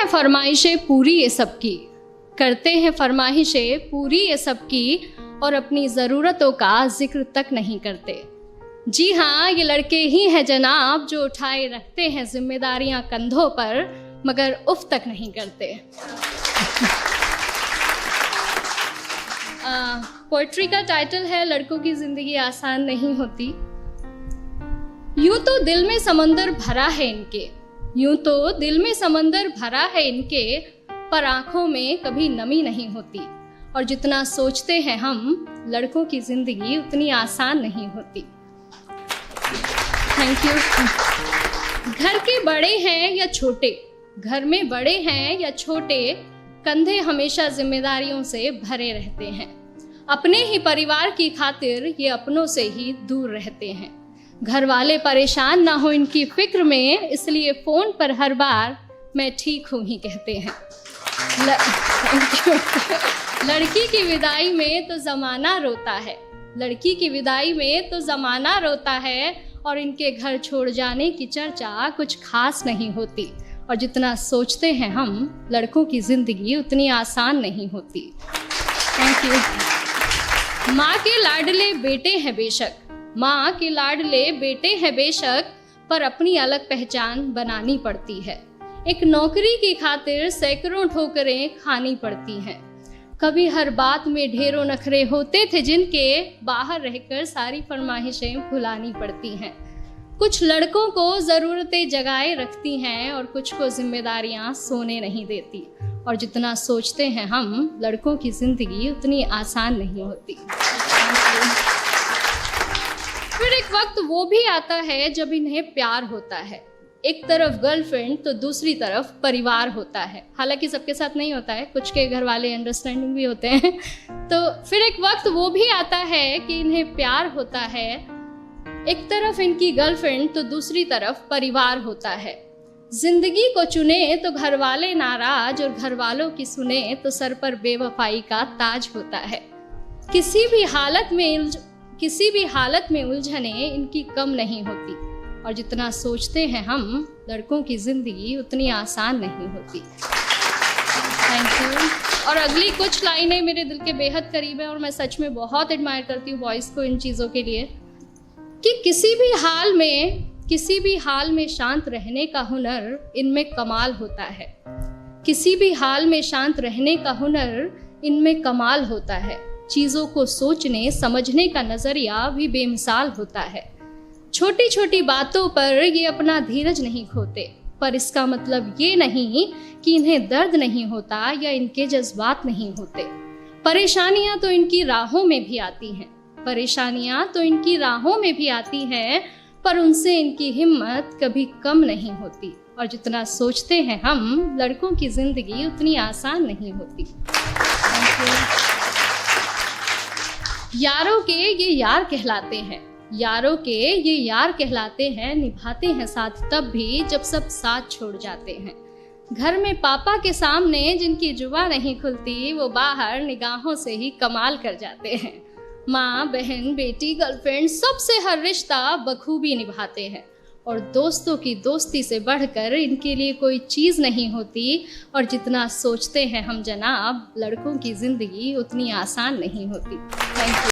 हैं फरमाइशें पूरी ये सबकी, करते हैं फरमाइशें पूरी ये सबकी, और अपनी ज़रूरतों का जिक्र तक नहीं करते। जी हाँ, ये लड़के ही हैं जनाब जो उठाए रखते हैं जिम्मेदारियां कंधों पर, मगर उफ तक नहीं करते। पोइट्री का टाइटल है लड़कों की ज़िंदगी आसान नहीं होती। यूं तो दिल में समंदर भरा है इनके, यूं तो दिल में समंदर भरा है इनके, पर आंखों में कभी नमी नहीं होती। और जितना सोचते हैं हम, लड़कों की ज़िंदगी उतनी आसान नहीं होती। Thank you. घर के बड़े हैं या छोटे, घर में बड़े हैं या छोटे, कंधे हमेशा जिम्मेदारियों से भरे रहते हैं। अपने ही परिवार की खातिर ये अपनों से ही दूर रहते हैं। घर वाले परेशान ना हो इनकी फिक्र में, इसलिए फ़ोन पर हर बार मैं ठीक हूँ ही कहते हैं। लड़की की विदाई में तो ज़माना रोता है, लड़की की विदाई में तो ज़माना रोता है, और इनके घर छोड़ जाने की चर्चा कुछ खास नहीं होती। और जितना सोचते हैं हम, लड़कों की ज़िंदगी उतनी आसान नहीं होती। Thank you. माँ के लाडले बेटे हैं बेशक, माँ के लाडले बेटे हैं बेशक, पर अपनी अलग पहचान बनानी पड़ती है। एक नौकरी की खातिर सैकड़ों ठोकरें खानी पड़ती हैं। कभी हर बात में ढेरों नखरे होते थे जिनके, बाहर रहकर सारी फरमाइशें भुलानी पड़ती हैं। कुछ लड़कों को ज़रूरतें जगाए रखती हैं, और कुछ को जिम्मेदारियां सोने नहीं देती। और जितना सोचते हैं हम, लड़कों की ज़िंदगी उतनी आसान नहीं होती। फिर एक वक्त वो भी आता है जब इन्हें प्यार होता है। एक तरफ गर्लफ्रेंड तो दूसरी तरफ परिवार होता है। हालांकि सबके साथ नहीं होता है, कुछ के घर वाले अंडरस्टैंडिंग भी होते हैं। तो फिर एक वक्त वो भी आता है कि इन्हें प्यार होता है। एक तरफ इनकी गर्लफ्रेंड तो दूसरी तरफ परिवार होता है। जिंदगी को चुने तो घर वाले नाराज, और घर वालों की सुने तो सर पर बेवफाई का ताज होता है। किसी भी हालत में उलझने इनकी कम नहीं होती। और जितना सोचते हैं हम, लड़कों की ज़िंदगी उतनी आसान नहीं होती। Thank you. और अगली कुछ लाइनें मेरे दिल के बेहद करीब है, और मैं सच में बहुत एडमायर करती हूँ बॉयज़ को इन चीज़ों के लिए, कि किसी भी हाल में शांत रहने का हुनर इनमें कमाल होता है। किसी भी हाल में शांत रहने का हुनर इनमें कमाल होता है। चीज़ों को सोचने समझने का नज़रिया भी बेमिसाल होता है। छोटी छोटी बातों पर ये अपना धीरज नहीं खोते, पर इसका मतलब ये नहीं कि इन्हें दर्द नहीं होता या इनके जज्बात नहीं होते। परेशानियां तो इनकी राहों में भी आती हैं, परेशानियां तो इनकी राहों में भी आती हैं, पर उनसे इनकी हिम्मत कभी कम नहीं होती। और जितना सोचते हैं हम, लड़कों की ज़िंदगी उतनी आसान नहीं होती। यारों के ये यार कहलाते हैं, यारों के ये यार कहलाते हैं, निभाते हैं साथ तब भी जब सब साथ छोड़ जाते हैं। घर में पापा के सामने जिनकी जुबान नहीं खुलती, वो बाहर निगाहों से ही कमाल कर जाते हैं। माँ, बहन, बेटी, गर्लफ्रेंड, सबसे हर रिश्ता बखूबी निभाते हैं। और दोस्तों की दोस्ती से बढ़कर इनके लिए कोई चीज़ नहीं होती। और जितना सोचते हैं हम जनाब, लड़कों की ज़िंदगी उतनी आसान नहीं होती। Thank you.